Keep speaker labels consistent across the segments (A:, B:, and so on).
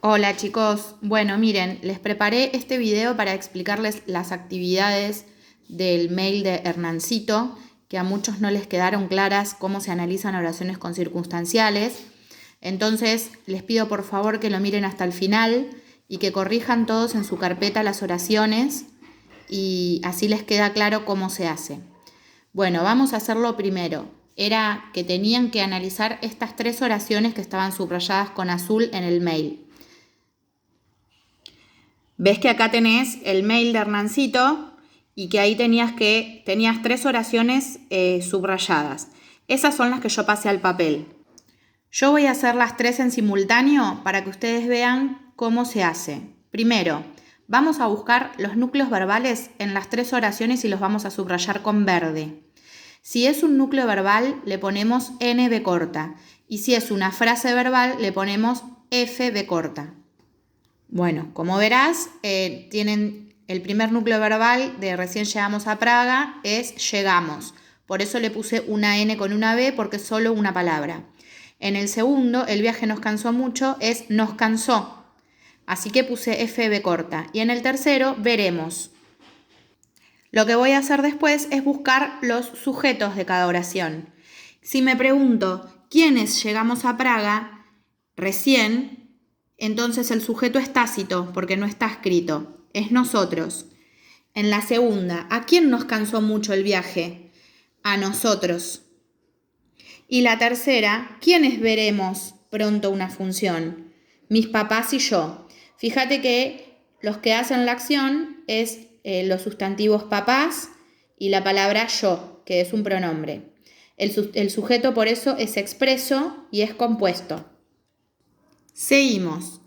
A: Hola chicos, bueno miren, les preparé este video para explicarles las actividades del mail de Hernancito, que a muchos no les quedaron claras cómo se analizan oraciones con circunstanciales. Entonces les pido por favor que lo miren hasta el final y que corrijan todos en su carpeta las oraciones y así les queda claro cómo se hace. Bueno, vamos a hacerlo primero. Era que tenían que analizar estas 3 oraciones que estaban subrayadas con azul en el mail. Ves que acá tenés el mail de Hernancito y que ahí tenías 3 oraciones subrayadas. Esas son las que yo pasé al papel. Yo voy a hacer las 3 en simultáneo para que ustedes vean cómo se hace. Primero, vamos a buscar los núcleos verbales en las 3 oraciones y los vamos a subrayar con verde. Si es un núcleo verbal, le ponemos NB corta. Y si es una frase verbal, le ponemos FB corta. Bueno, como verás, tienen el primer núcleo verbal de recién llegamos a Praga, es llegamos. Por eso le puse una N con una B porque es solo una palabra. En el segundo, el viaje nos cansó mucho, es nos cansó. Así que puse FB corta. Y en el tercero, veremos. Lo que voy a hacer después es buscar los sujetos de cada oración. Si me pregunto, ¿quiénes llegamos a Praga recién? Entonces el sujeto es tácito porque no está escrito, es nosotros. En la segunda, ¿a quién nos cansó mucho el viaje? A nosotros. Y la tercera, ¿quiénes veremos pronto una función? Mis papás y yo. Fíjate que los que hacen la acción es los sustantivos papás y la palabra yo, que es un pronombre. El sujeto por eso es expreso y es compuesto. Seguimos.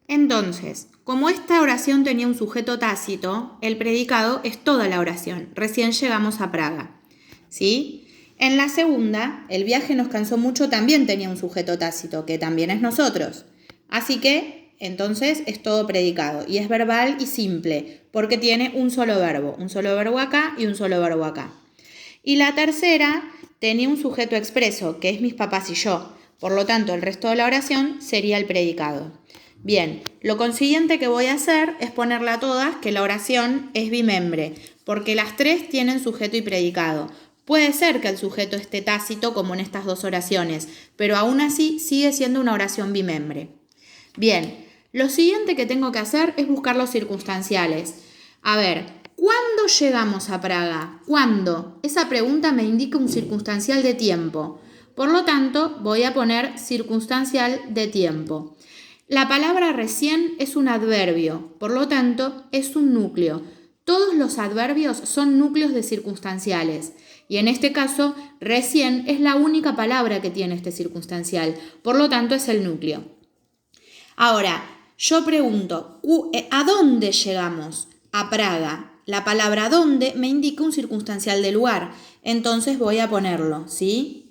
A: Entonces, como esta oración tenía un sujeto tácito, el predicado es toda la oración. Recién llegamos a Praga. ¿Sí? En la segunda, el viaje nos cansó mucho, también tenía un sujeto tácito, que también es nosotros. Así que, entonces, es todo predicado. Y es verbal y simple, porque tiene un solo verbo. Un solo verbo acá y un solo verbo acá. Y la tercera tenía un sujeto expreso, que es mis papás y yo. Por lo tanto, el resto de la oración sería el predicado. Bien, lo consiguiente que voy a hacer es ponerle a todas que la oración es bimembre, porque las 3 tienen sujeto y predicado. Puede ser que el sujeto esté tácito como en estas 2 oraciones, pero aún así sigue siendo una oración bimembre. Bien, lo siguiente que tengo que hacer es buscar los circunstanciales. A ver, ¿cuándo llegamos a Praga? ¿Cuándo? Esa pregunta me indica un circunstancial de tiempo. Por lo tanto, voy a poner circunstancial de tiempo. La palabra recién es un adverbio, por lo tanto, es un núcleo. Todos los adverbios son núcleos de circunstanciales. Y en este caso, recién es la única palabra que tiene este circunstancial, por lo tanto, es el núcleo. Ahora, yo pregunto, ¿a dónde llegamos? A Praga. La palabra dónde me indica un circunstancial de lugar, entonces voy a ponerlo, ¿sí?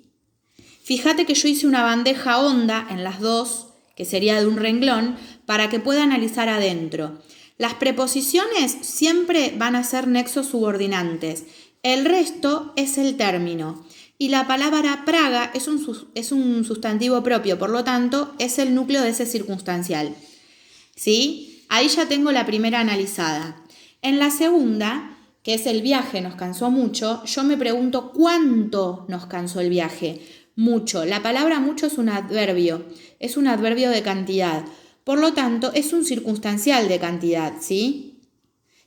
A: Fíjate que yo hice una bandeja honda en las 2, que sería de un renglón, para que pueda analizar adentro. Las preposiciones siempre van a ser nexos subordinantes. El resto es el término. Y la palabra Praga es un sustantivo propio, por lo tanto, es el núcleo de ese circunstancial. ¿Sí? Ahí ya tengo la primera analizada. En la segunda, que es el viaje nos cansó mucho, yo me pregunto ¿cuánto nos cansó el viaje? Mucho. La palabra mucho es un adverbio de cantidad. Por lo tanto, es un circunstancial de cantidad, ¿sí?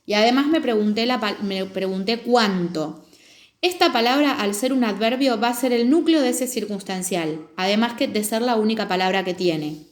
A: Y además me pregunté cuánto. Esta palabra, al ser un adverbio, va a ser el núcleo de ese circunstancial, además de ser la única palabra que tiene.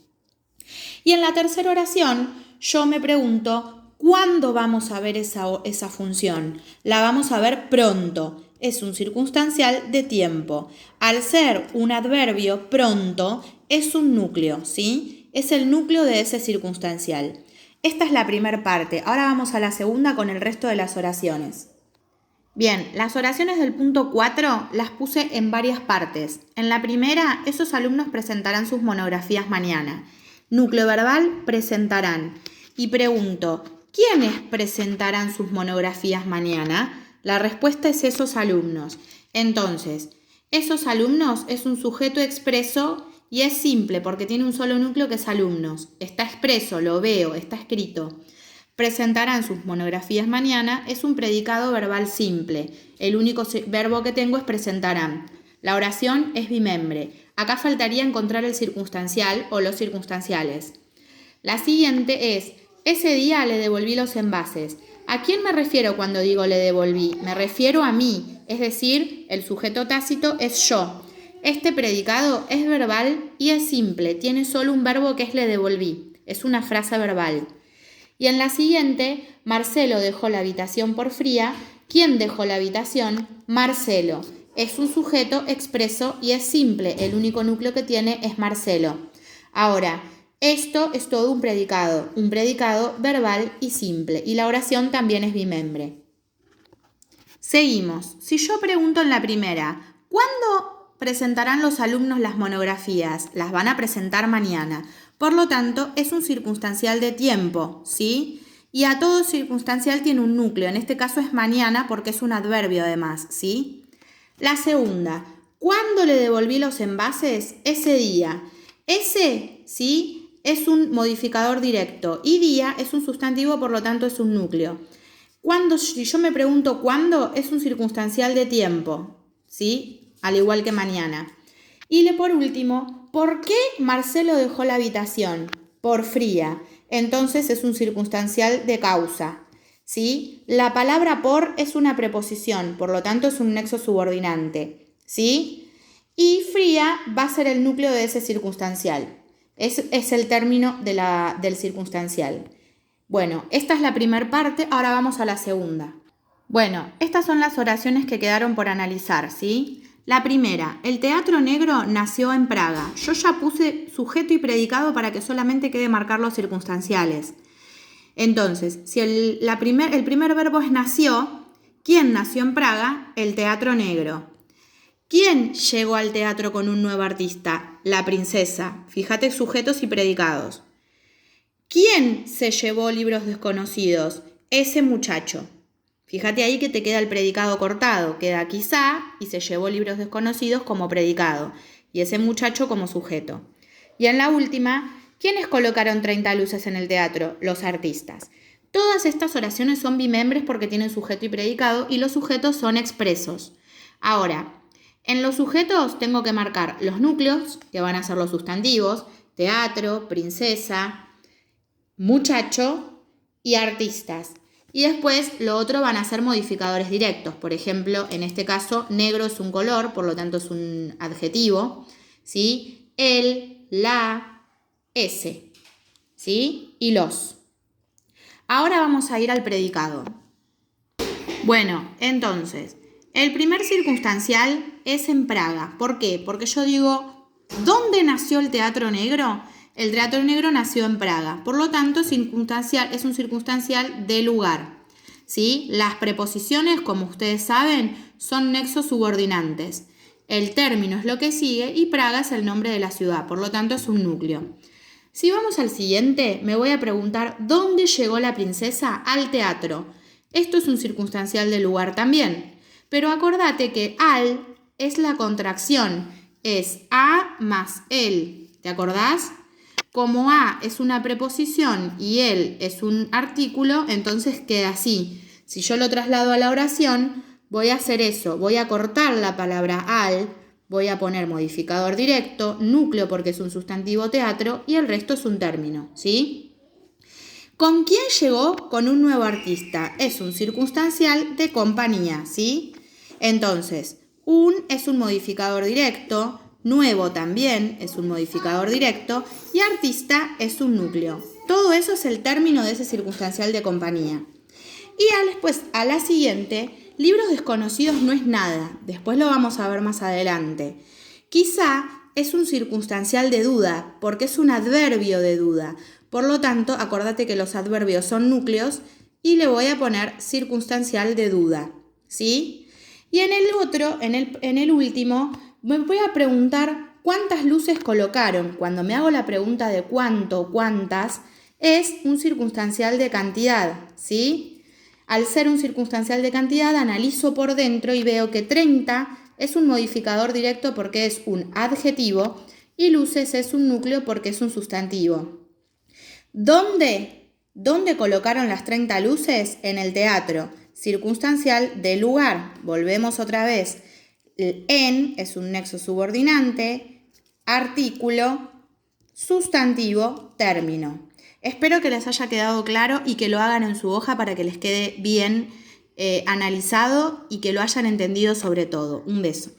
A: Y en la tercera oración, yo me pregunto ¿cuándo vamos a ver esa función? La vamos a ver pronto. Es un circunstancial de tiempo. Al ser un adverbio, pronto, es un núcleo, ¿sí? Es el núcleo de ese circunstancial. Esta es la primera parte. Ahora vamos a la segunda con el resto de las oraciones. Bien, las oraciones del punto 4 las puse en varias partes. En la primera, esos alumnos presentarán sus monografías mañana. Núcleo verbal, presentarán. Y pregunto, ¿quiénes presentarán sus monografías mañana? La respuesta es esos alumnos. Entonces, esos alumnos es un sujeto expreso y es simple porque tiene un solo núcleo que es alumnos. Está expreso, lo veo, está escrito. Presentarán sus monografías mañana, es un predicado verbal simple. El único verbo que tengo es presentarán. La oración es bimembre. Acá faltaría encontrar el circunstancial o los circunstanciales. La siguiente es, ese día le devolví los envases. ¿A quién me refiero cuando digo le devolví? Me refiero a mí, es decir, el sujeto tácito es yo. Este predicado es verbal y es simple, tiene solo un verbo que es le devolví. Es una frase verbal. Y en la siguiente, Marcelo dejó la habitación por fría. ¿Quién dejó la habitación? Marcelo. Es un sujeto expreso y es simple. El único núcleo que tiene es Marcelo. Ahora, esto es todo un predicado verbal y simple. Y la oración también es bimembre. Seguimos. Si yo pregunto en la primera, ¿cuándo presentarán los alumnos las monografías? Las van a presentar mañana. Por lo tanto, es un circunstancial de tiempo, ¿sí? Y a todo circunstancial tiene un núcleo. En este caso es mañana porque es un adverbio además, ¿sí? La segunda, ¿cuándo le devolví los envases? Ese día. Ese, ¿sí? Es un modificador directo y día es un sustantivo, por lo tanto es un núcleo. Cuando, si yo me pregunto cuándo, es un circunstancial de tiempo, ¿sí? Al igual que mañana. Y por último, ¿por qué Marcelo dejó la habitación? Por fría. Entonces es un circunstancial de causa, ¿sí? La palabra por es una preposición, por lo tanto es un nexo subordinante, ¿sí? Y fría va a ser el núcleo de ese circunstancial. Es el término del circunstancial. Bueno, esta es la primera parte, ahora vamos a la segunda. Bueno, estas son las oraciones que quedaron por analizar, ¿sí? La primera, el teatro negro nació en Praga. Yo ya puse sujeto y predicado para que solamente quede marcar los circunstanciales. Entonces, si el primer verbo es nació, ¿quién nació en Praga? El teatro negro. ¿Quién llegó al teatro con un nuevo artista? La princesa. Fíjate sujetos y predicados. ¿Quién se llevó libros desconocidos? Ese muchacho. Fíjate ahí que te queda el predicado cortado. Queda quizá y se llevó libros desconocidos como predicado. Y ese muchacho como sujeto. Y en la última, ¿quiénes colocaron 30 luces en el teatro? Los artistas. Todas estas oraciones son bimembres porque tienen sujeto y predicado y los sujetos son expresos. Ahora, en los sujetos tengo que marcar los núcleos, que van a ser los sustantivos, teatro, princesa, muchacho y artistas. Y después lo otro van a ser modificadores directos. Por ejemplo, en este caso, negro es un color, por lo tanto es un adjetivo, ¿sí? El, la, ese, ¿sí? Y los. Ahora vamos a ir al predicado. Bueno, entonces, el primer circunstancial es en Praga. ¿Por qué? Porque yo digo, ¿dónde nació el teatro negro? El teatro negro nació en Praga, por lo tanto es un circunstancial de lugar, ¿sí? Las preposiciones, como ustedes saben, son nexos subordinantes. El término es lo que sigue y Praga es el nombre de la ciudad, por lo tanto es un núcleo. Si vamos al siguiente, me voy a preguntar ¿dónde llegó la princesa? Al teatro. Esto es un circunstancial de lugar también, pero acordate que al es la contracción, es a más el, ¿te acordás? Como a es una preposición y el es un artículo, entonces queda así. Si yo lo traslado a la oración, voy a hacer eso. Voy a cortar la palabra al, voy a poner modificador directo, núcleo porque es un sustantivo teatro y el resto es un término, ¿sí? ¿Con quién llegó? Con un nuevo artista. Es un circunstancial de compañía, ¿sí? Entonces, es un modificador directo, nuevo también es un modificador directo y artista es un núcleo. Todo eso es el término de ese circunstancial de compañía. Y después, a la siguiente, libros desconocidos no es nada. Después lo vamos a ver más adelante. Quizá es un circunstancial de duda porque es un adverbio de duda. Por lo tanto, acordate que los adverbios son núcleos y le voy a poner circunstancial de duda, ¿sí? Y en el otro, en el último, me voy a preguntar cuántas luces colocaron. Cuando me hago la pregunta de cuánto, cuántas, es un circunstancial de cantidad, ¿sí? Al ser un circunstancial de cantidad, analizo por dentro y veo que 30 es un modificador directo porque es un adjetivo Y luces es un núcleo porque es un sustantivo. ¿Dónde colocaron las 30 luces? En el teatro. Circunstancial del lugar. Volvemos otra vez. El en es un nexo subordinante, artículo, sustantivo, término. Espero que les haya quedado claro y que lo hagan en su hoja para que les quede bien analizado y que lo hayan entendido sobre todo. Un beso.